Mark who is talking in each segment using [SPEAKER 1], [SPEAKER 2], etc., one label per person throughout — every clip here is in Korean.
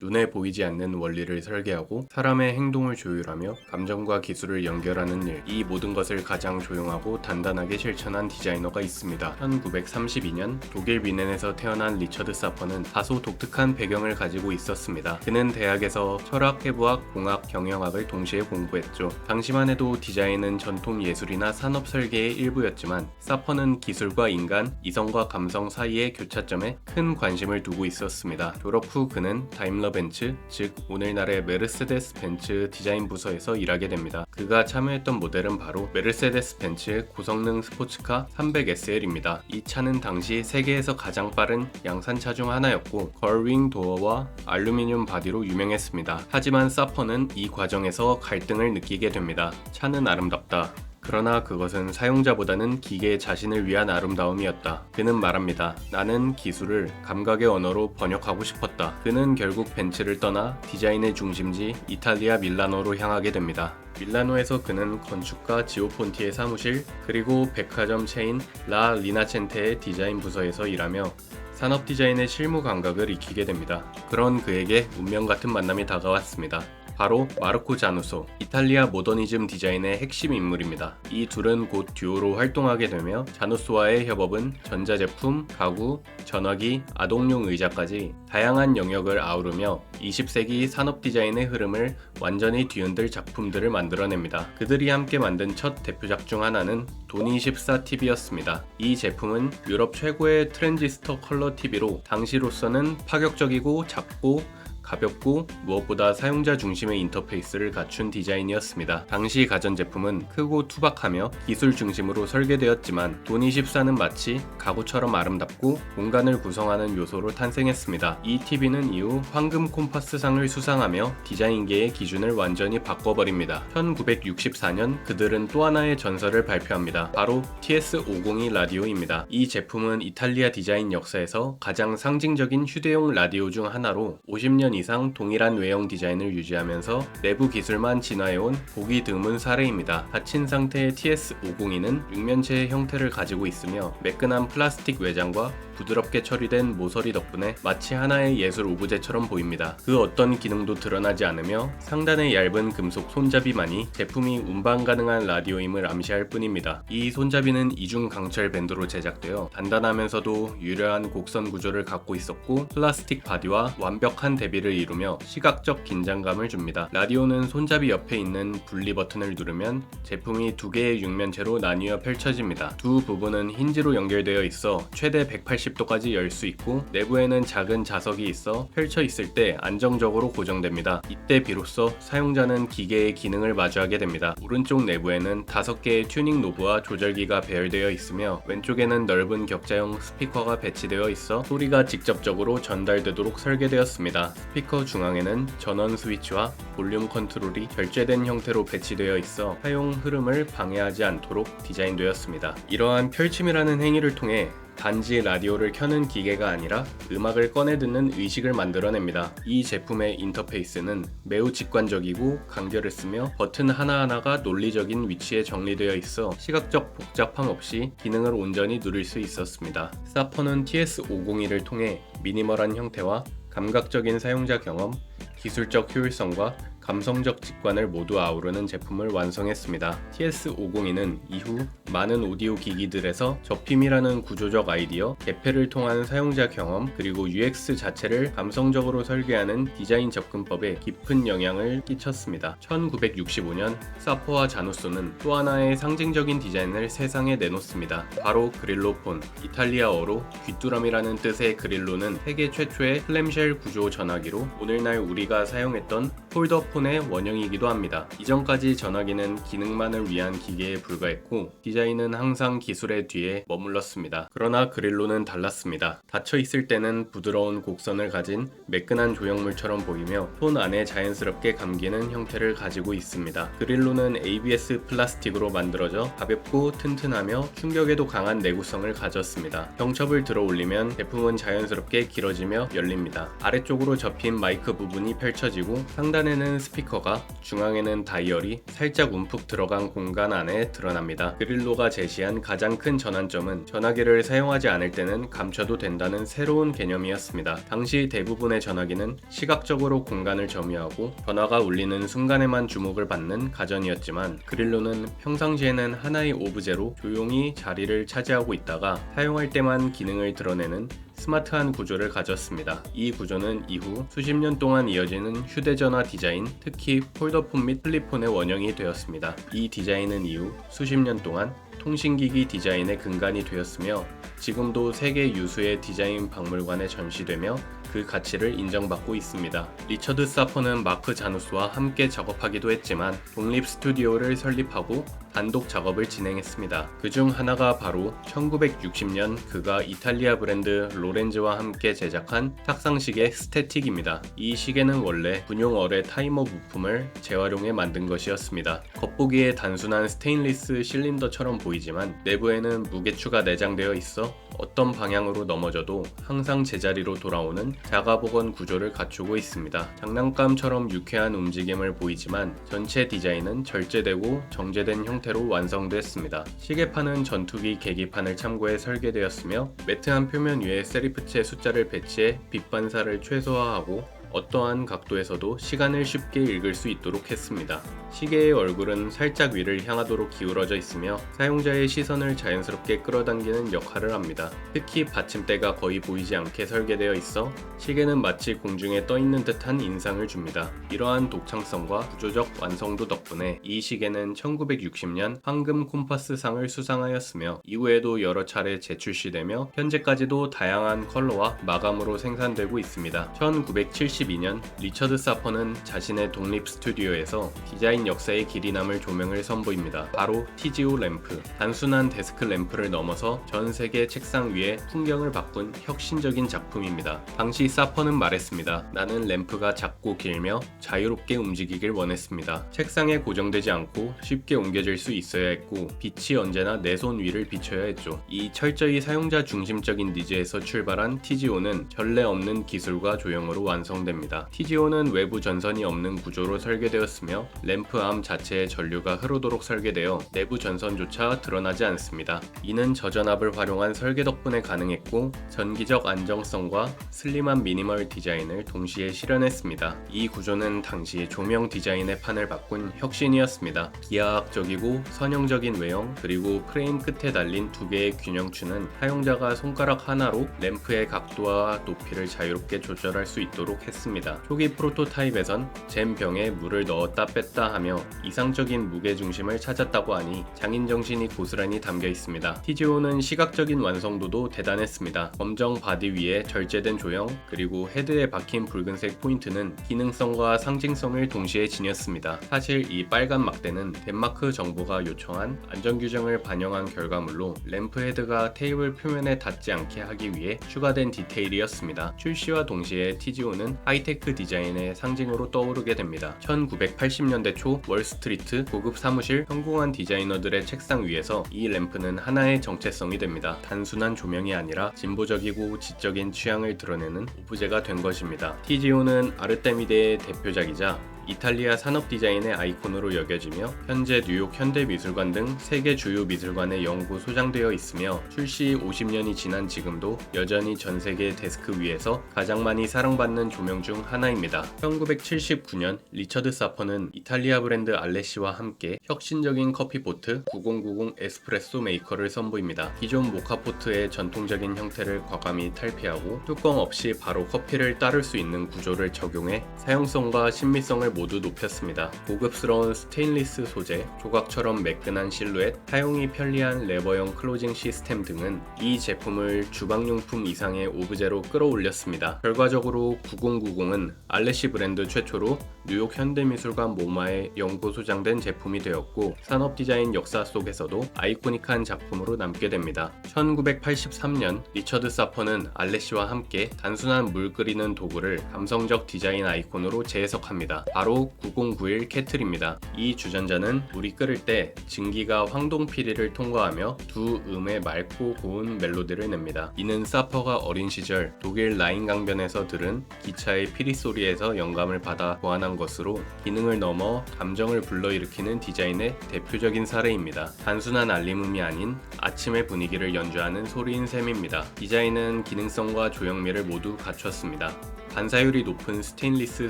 [SPEAKER 1] 눈에 보이지 않는 원리를 설계하고 사람의 행동을 조율하며 감정과 기술을 연결하는 일, 이 모든 것을 가장 조용하고 단단하게 실천한 디자이너가 있습니다. 1932년 독일 뮌헨에서 태어난 리처드 사퍼는 다소 독특한 배경을 가지고 있었습니다. 그는 대학에서 철학, 해부학, 공학, 경영학을 동시에 공부했죠. 당시만 해도 디자인은 전통 예술이나 산업 설계의 일부였지만 사퍼는 기술과 인간, 이성과 감성 사이의 교차점에 큰 관심을 두고 있었습니다. 졸업 후 그는 다임러 벤츠, 즉 오늘날의 메르세데스 벤츠 디자인 부서에서 일하게 됩니다. 그가 참여했던 모델은 바로 메르세데스 벤츠 고성능 스포츠카 300SL입니다. 이 차는 당시 세계에서 가장 빠른 양산차 중 하나였고 걸윙 도어와 알루미늄 바디로 유명했습니다. 하지만 사퍼는 이 과정에서 갈등을 느끼게 됩니다. 차는 아름답다. 그러나 그것은 사용자보다는 기계 자신을 위한 아름다움이었다. 그는 말합니다. 나는 기술을 감각의 언어로 번역하고 싶었다. 그는 결국 벤츠를 떠나 디자인의 중심지 이탈리아 밀라노로 향하게 됩니다. 밀라노에서 그는 건축가 지오폰티의 사무실 그리고 백화점 체인 라 리나첸테의 디자인 부서에서 일하며 산업 디자인의 실무 감각을 익히게 됩니다. 그런 그에게 운명 같은 만남이 다가왔습니다. 바로 마르코 자누소, 이탈리아 모더니즘 디자인의 핵심 인물입니다. 이 둘은 곧 듀오로 활동하게 되며 자누소와의 협업은 전자제품, 가구, 전화기, 아동용 의자까지 다양한 영역을 아우르며 20세기 산업 디자인의 흐름을 완전히 뒤흔들 작품들을 만들어냅니다. 그들이 함께 만든 첫 대표작 중 하나는 도니 14 TV였습니다. 이 제품은 유럽 최고의 트랜지스터 컬러 TV로 당시로서는 파격적이고 작고 가볍고 무엇보다 사용자 중심의 인터페이스를 갖춘 디자인이었습니다. 당시 가전제품은 크고 투박하며 기술 중심으로 설계되었지만 도니 14는 마치 가구처럼 아름답고 공간을 구성하는 요소로 탄생했습니다. 이 TV는 이후 황금 콤파스상을 수상하며 디자인계의 기준을 완전히 바꿔버립니다. 1964년 그들은 또 하나의 전설을 발표합니다. 바로 TS502 라디오입니다. 이 제품은 이탈리아 디자인 역사에서 가장 상징적인 휴대용 라디오 중 하나로 50년 이상 동일한 외형 디자인을 유지하면서 내부 기술만 진화해온 보기 드문 사례입니다. 닫힌 상태의 TS502는 육면체의 형태를 가지고 있으며 매끈한 플라스틱 외장과 부드럽게 처리된 모서리 덕분에 마치 하나의 예술 오브제처럼 보입니다. 그 어떤 기능도 드러나지 않으며 상단의 얇은 금속 손잡이만이 제품이 운반 가능한 라디오임을 암시할 뿐입니다. 이 손잡이는 이중 강철 밴드로 제작되어 단단하면서도 유려한 곡선 구조를 갖고 있었고 플라스틱 바디와 완벽한 대비를 이루며 시각적 긴장감을 줍니다. 라디오는 손잡이 옆에 있는 분리 버튼을 누르면 제품이 두 개의 육면체로 나뉘어 펼쳐집니다. 두 부분은 힌지로 연결되어 있어 최대 180도까지 열 수 있고 내부에는 작은 자석이 있어 펼쳐 있을 때 안정적으로 고정됩니다. 이때 비로소 사용자는 기계의 기능을 마주하게 됩니다. 오른쪽 내부에는 5개의 튜닝 노브와 조절기가 배열되어 있으며 왼쪽에는 넓은 격자형 스피커가 배치되어 있어 소리가 직접적으로 전달되도록 설계되었습니다. 스피커 중앙에는 전원 스위치와 볼륨 컨트롤이 결제된 형태로 배치되어 있어 사용 흐름을 방해하지 않도록 디자인되었습니다. 이러한 펼침이라는 행위를 통해 단지 라디오를 켜는 기계가 아니라 음악을 꺼내 듣는 의식을 만들어냅니다. 이 제품의 인터페이스는 매우 직관적이고 간결했으며 버튼 하나하나가 논리적인 위치에 정리되어 있어 시각적 복잡함 없이 기능을 온전히 누릴 수 있었습니다. 사퍼는 TS502를 통해 미니멀한 형태와 감각적인 사용자 경험, 기술적 효율성과 감성적 직관을 모두 아우르는 제품을 완성했습니다. TS502는 이후 많은 오디오 기기들에서 접힘이라는 구조적 아이디어, 개폐를 통한 사용자 경험, 그리고 UX 자체를 감성적으로 설계하는 디자인 접근법에 깊은 영향을 끼쳤습니다. 1965년 사퍼와 자누소는 또 하나의 상징적인 디자인을 세상에 내놓습니다. 바로 그릴로폰, 이탈리아어로 귀뚜라미라는 뜻의 그릴로는 세계 최초의 클램쉘 구조 전화기로 오늘날 우리가 사용했던 폴더폰의 원형이기도 합니다. 이전까지 전화기는 기능만을 위한 기계에 불과했고 디자인은 항상 기술의 뒤에 머물렀습니다. 그러나 그릴로는 달랐습니다. 닫혀있을 때는 부드러운 곡선을 가진 매끈한 조형물처럼 보이며 손 안에 자연스럽게 감기는 형태를 가지고 있습니다. 그릴로는 ABS 플라스틱으로 만들어져 가볍고 튼튼하며 충격에도 강한 내구성을 가졌습니다. 경첩을 들어 올리면 제품은 자연스럽게 길어지며 열립니다. 아래쪽으로 접힌 마이크 부분이 펼쳐지고 상단에는 큰 스피커가 중앙에는 다이얼이 살짝 움푹 들어간 공간 안에 드러납니다. 그릴로가 제시한 가장 큰 전환점은 전화기를 사용하지 않을 때는 감춰도 된다는 새로운 개념이었습니다. 당시 대부분의 전화기는 시각적으로 공간을 점유하고 전화가 울리는 순간에만 주목을 받는 가전이었지만 그릴로는 평상시에는 하나의 오브제로 조용히 자리를 차지하고 있다가 사용할 때만 기능을 드러내는 스마트한 구조를 가졌습니다. 이 구조는 이후 수십 년 동안 이어지는 휴대전화 디자인, 특히 폴더폰 및 플립폰의 원형이 되었습니다. 이 디자인은 이후 수십 년 동안 통신기기 디자인의 근간이 되었으며 지금도 세계 유수의 디자인 박물관에 전시되며 그 가치를 인정받고 있습니다. 리처드 사퍼는 마크 자누스와 함께 작업하기도 했지만 독립 스튜디오를 설립하고 단독 작업을 진행했습니다. 그중 하나가 바로 1960년 그가 이탈리아 브랜드 로렌즈와 함께 제작한 탁상시계 스태틱입니다. 이 시계는 원래 군용어뢰 타이머 부품을 재활용해 만든 것이었습니다. 겉보기에 단순한 스테인리스 실린더처럼 보이지만 내부에는 무게추가 내장되어 있어 어떤 방향으로 넘어져도 항상 제자리로 돌아오는 자가복원 구조를 갖추고 있습니다. 장난감처럼 유쾌한 움직임을 보이지만 전체 디자인은 절제되고 정제된 형태로 완성됐습니다. 시계판은 전투기 계기판을 참고해 설계되었으며 매트한 표면 위에 세리프체 숫자를 배치해 빛 반사를 최소화하고 어떠한 각도에서도 시간을 쉽게 읽을 수 있도록 했습니다. 시계의 얼굴은 살짝 위를 향하도록 기울어져 있으며 사용자의 시선을 자연스럽게 끌어당기는 역할을 합니다. 특히 받침대가 거의 보이지 않게 설계되어 있어 시계는 마치 공중에 떠 있는 듯한 인상을 줍니다. 이러한 독창성과 구조적 완성도 덕분에 이 시계는 1960년 황금 콤파스상을 수상하였으며 이후에도 여러 차례 재출시되며 현재까지도 다양한 컬러와 마감으로 생산되고 있습니다. 1972년 리처드 사퍼는 자신의 독립 스튜디오에서 디자인 역사의 길이 남을 조명을 선보입니다. 바로 TGO 램프. 단순한 데스크 램프를 넘어서 전 세계 책상 위에 풍경을 바꾼 혁신적인 작품입니다. 당시 사퍼는 말했습니다. 나는 램프가 작고 길며 자유롭게 움직이길 원했습니다. 책상에 고정되지 않고 쉽게 옮겨질 수 있어야 했고 빛이 언제나 내 손 위를 비춰야 했죠. 이 철저히 사용자 중심적인 니즈에서 출발한 TGO는 전례 없는 기술과 조형으로 완성됩니다. TGO는 외부 전선이 없는 구조로 설계되었으며 램프 암 자체에 전류가 흐르도록 설계되어 내부 전선조차 드러나지 않습니다. 이는 저전압을 활용한 설계 덕분에 가능했고 전기적 안정성과 슬림한 미니멀 디자인을 동시에 실현했습니다. 이 구조는 당시 조명 디자인의 판을 바꾼 혁신이었습니다. 기하학적이고 선형적인 외형 그리고 프레임 끝에 달린 두 개의 균형추는 사용자가 손가락 하나로 램프의 각도와 높이를 자유롭게 조절할 수 있도록 했습니다. 초기 프로토타입에선 잼 병에 물을 넣었다 뺐다 하며 이상적인 무게중심을 찾았다고 하니 장인정신이 고스란히 담겨 있습니다. TGO는 시각적인 완성도도 대단했습니다. 검정 바디 위에 절제된 조형 그리고 헤드에 박힌 붉은색 포인트는 기능성과 상징성을 동시에 지녔습니다. 사실 이 빨간 막대는 덴마크 정부가 요청한 안전규정을 반영한 결과물로 램프 헤드가 테이블 표면에 닿지 않게 하기 위해 추가된 디테일이었습니다. 출시와 동시에 TGO는 하이테크 디자인의 상징으로 떠오르게 됩니다. 1980년대 초 월스트리트 고급 사무실 성공한 디자이너들의 책상 위에서 이 램프는 하나의 정체성이 됩니다. 단순한 조명이 아니라 진보적이고 지적인 취향을 드러내는 오브제가 된 것입니다. TGO는 아르테미데의 대표작이자 이탈리아 산업 디자인의 아이콘으로 여겨지며 현재 뉴욕 현대미술관 등 세계 주요 미술관에 영구 소장되어 있으며 출시 50년이 지난 지금도 여전히 전 세계 데스크 위에서 가장 많이 사랑받는 조명 중 하나입니다. 1979년 리처드 사퍼는 이탈리아 브랜드 알레시와 함께 혁신적인 커피포트 9090 에스프레소 메이커를 선보입니다. 기존 모카포트의 전통적인 형태를 과감히 탈피하고 뚜껑 없이 바로 커피를 따를 수 있는 구조를 적용해 사용성과 신미성을 모두 높였습니다. 고급스러운 스테인리스 소재, 조각처럼 매끈한 실루엣, 사용이 편리한 레버형 클로징 시스템 등은 이 제품을 주방용품 이상의 오브제로 끌어올렸습니다. 결과적으로 9090은 알레시 브랜드 최초로 뉴욕 현대미술관 모마에 영구 소장된 제품이 되었고 산업 디자인 역사 속에서도 아이코닉한 작품으로 남게 됩니다. 1983년 리처드 사퍼는 알레시와 함께 단순한 물 끓이는 도구를 감성적 디자인 아이콘으로 재해석합니다. 바로 바로 9091 캐틀입니다. 이 주전자는 물이 끓을 때 증기가 황동피리를 통과하며 두 음의 맑고 고운 멜로디를 냅니다. 이는 사퍼가 어린 시절 독일 라인 강변에서 들은 기차의 피리 소리에서 영감을 받아 고안한 것으로 기능을 넘어 감정을 불러일으키는 디자인의 대표적인 사례입니다. 단순한 알림음이 아닌 아침의 분위기를 연주하는 소리인 셈입니다. 디자인은 기능성과 조형미를 모두 갖췄습니다. 반사율이 높은 스테인리스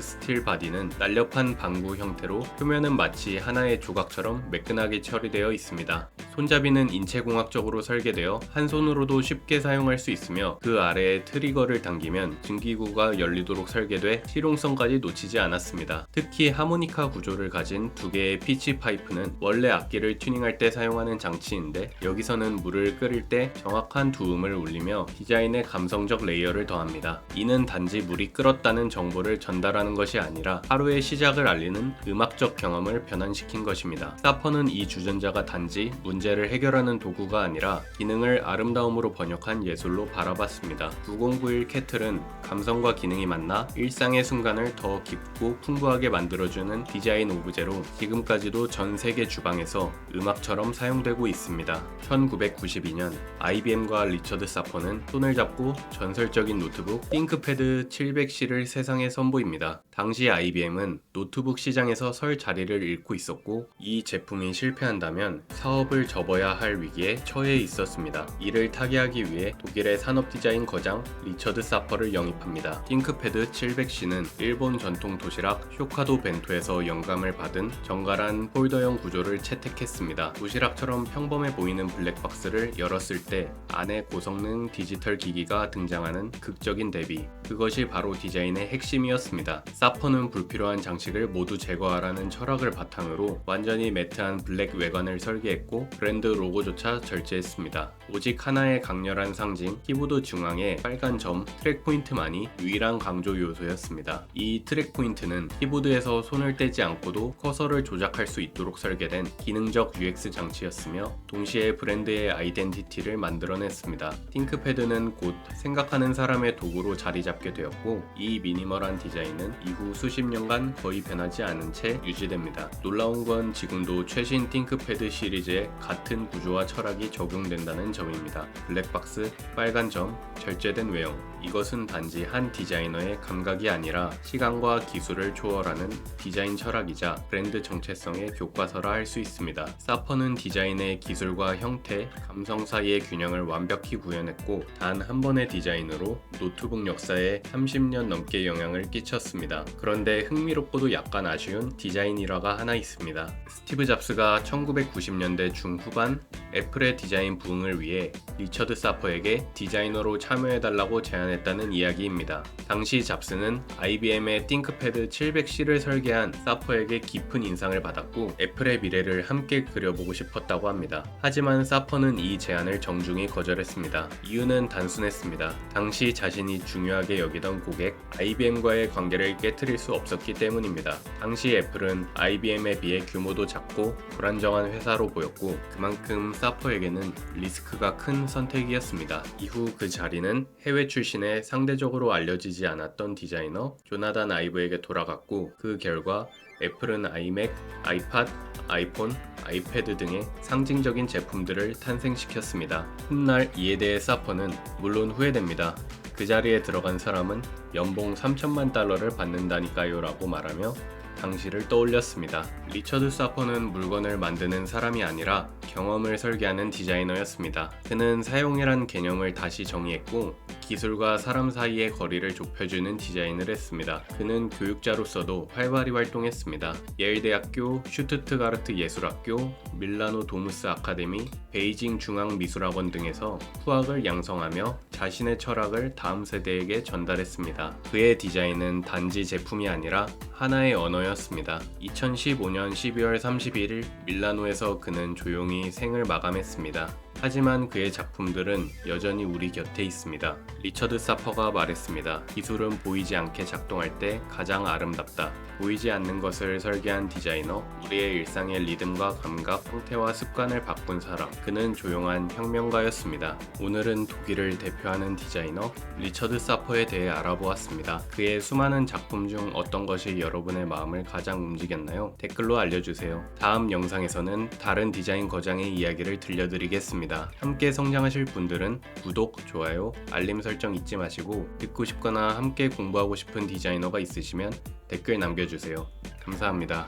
[SPEAKER 1] 스틸 바디는 날렵한 방구 형태로 표면은 마치 하나의 조각처럼 매끈하게 처리되어 있습니다. 손잡이는 인체공학적으로 설계되어 한 손으로도 쉽게 사용할 수 있으며 그 아래에 트리거를 당기면 증기구가 열리도록 설계돼 실용성까지 놓치지 않았습니다. 특히 하모니카 구조를 가진 두 개의 피치 파이프는 원래 악기를 튜닝할 때 사용하는 장치인데 여기서는 물을 끓일 때 정확한 두 음을 울리며 디자인에 감성적 레이어를 더합니다. 이는 단지 물이 끓었다는 정보를 전달하는 것이 아니라 하루의 시작을 알리는 음악적 경험을 변환시킨 것입니다. 사퍼는 이 주전자가 단지 문제를 해결하는 도구가 아니라 기능을 아름다움으로 번역한 예술로 바라봤습니다. 9091 캐틀은 감성과 기능이 만나 일상의 순간을 더 깊고 풍부하게 만들어주는 디자인 오브제로 지금까지도 전 세계 주방에서 음악처럼 사용되고 있습니다. 1992년 IBM과 리처드 사퍼는 손을 잡고 전설적인 노트북 띵크패드 700C를 세상에 선보입니다. 당시 IBM은 노트북 시장에서 설 자리를 잃고 있었고 이 제품이 실패한다면 사업을 접어야 할 위기에 처해 있었습니다. 이를 타개하기 위해 독일의 산업 디자인 거장 리처드 사퍼를 영입합니다. 띵크패드 700C는 일본 전통 도시락 쇼카도 벤토에서 영감을 받은 정갈한 폴더형 구조를 채택했습니다. 도시락처럼 평범해 보이는 블랙박스를 열었을 때 안에 고성능 디지털 기기가 등장하는 극적인 대비, 그것이 바로 디자인의 핵심이었습니다. 사퍼는 불필요한 장식을 모두 제거하라는 철학을 바탕으로 완전히 매트한 블랙 외관을 설계했고 브랜드 로고조차 절제했습니다. 오직 하나의 강렬한 상징, 키보드 중앙에 빨간 점, 트랙 포인트만이 유일한 강조 요소였습니다. 이 트랙 포인트는 키보드에서 손을 떼지 않고도 커서를 조작할 수 있도록 설계된 기능적 UX 장치였으며 동시에 브랜드의 아이덴티티를 만들어냈습니다. 띵크패드는 곧 생각하는 사람의 도구로 자리 잡게 되었고 이 미니멀한 디자인은 이후 수십 년간 거의 변하지 않은 채 유지됩니다. 놀라운 건 지금도 최신 띵크패드 시리즈에 같은 구조와 철학이 적용된다는 점입니다. 블랙박스, 빨간 점, 절제된 외형, 이것은 단지 한 디자이너의 감각이 아니라 시간과 기술을 초월하는 디자인 철학이자 브랜드 정체성의 교과서라 할 수 있습니다. 사퍼는 디자인의 기술과 형태, 감성 사이의 균형을 완벽히 구현했고 단 한 번의 디자인으로 노트북 역사에 30년 넘게 영향을 끼쳤습니다. 그런데 흥미롭고도 약간 아쉬운 디자인 일화가 하나 있습니다. 스티브 잡스가 1990년대 중후반 애플의 디자인 부흥을 위해 리처드 사퍼에게 디자이너로 참여해달라고 제안했다는 이야기입니다. 당시 잡스는 IBM의 띵크패드 700C를 설계한 사퍼에게 깊은 인상을 받았고 애플의 미래를 함께 그려보고 싶었다고 합니다. 하지만 사퍼는 이 제안을 정중히 거절했습니다. 이유는 단순했습니다. 당시 자신이 중요하게 여기던 고객 IBM과의 관계를 깨트릴 수 없었기 때문입니다. 당시 애플은 IBM에 비해 규모도 작고 불안정한 회사로 보였고 그만큼 사퍼에게는 리스크가 큰 선택이었습니다. 이후 그 자리는 해외 출신의 상대적으로 알려지지 않았던 디자이너 조나단 아이브에게 돌아갔고 그 결과 애플은 아이맥, 아이팟, 아이폰, 아이패드 등의 상징적인 제품들을 탄생시켰습니다. 훗날 이에 대해 사퍼는 물론 후회됩니다. 그 자리에 들어간 사람은 연봉 3천만 달러를 받는다니까요 라고 말하며 당시를 떠올렸습니다. 리처드 사퍼는 물건을 만드는 사람이 아니라 경험을 설계하는 디자이너였습니다. 그는 사용이란 개념을 다시 정의했고 기술과 사람 사이의 거리를 좁혀주는 디자인을 했습니다. 그는 교육자로서도 활발히 활동했습니다. 예일대학교, 슈투트가르트 예술학교, 밀라노 도무스 아카데미, 베이징 중앙미술학원 등에서 후학을 양성하며 자신의 철학을 다음 세대에게 전달했습니다. 그의 디자인은 단지 제품이 아니라 하나의 언어였습니다. 2015년 12월 31일 밀라노에서 그는 조용히 생을 마감했습니다. 하지만 그의 작품들은 여전히 우리 곁에 있습니다. 리처드 사퍼가 말했습니다. 기술은 보이지 않게 작동할 때 가장 아름답다. 보이지 않는 것을 설계한 디자이너, 우리의 일상의 리듬과 감각, 형태와 습관을 바꾼 사람. 그는 조용한 혁명가였습니다. 오늘은 독일을 대표하는 디자이너 리처드 사퍼에 대해 알아보았습니다. 그의 수많은 작품 중 어떤 것이 여러분의 마음을 가장 움직였나요? 댓글로 알려주세요. 다음 영상에서는 다른 디자인 거장의 이야기를 들려드리겠습니다. 함께 성장하실 분들은 구독, 좋아요, 알림 설정 잊지 마시고 듣고 싶거나 함께 공부하고 싶은 디자이너가 있으시면 댓글 남겨주세요. 감사합니다.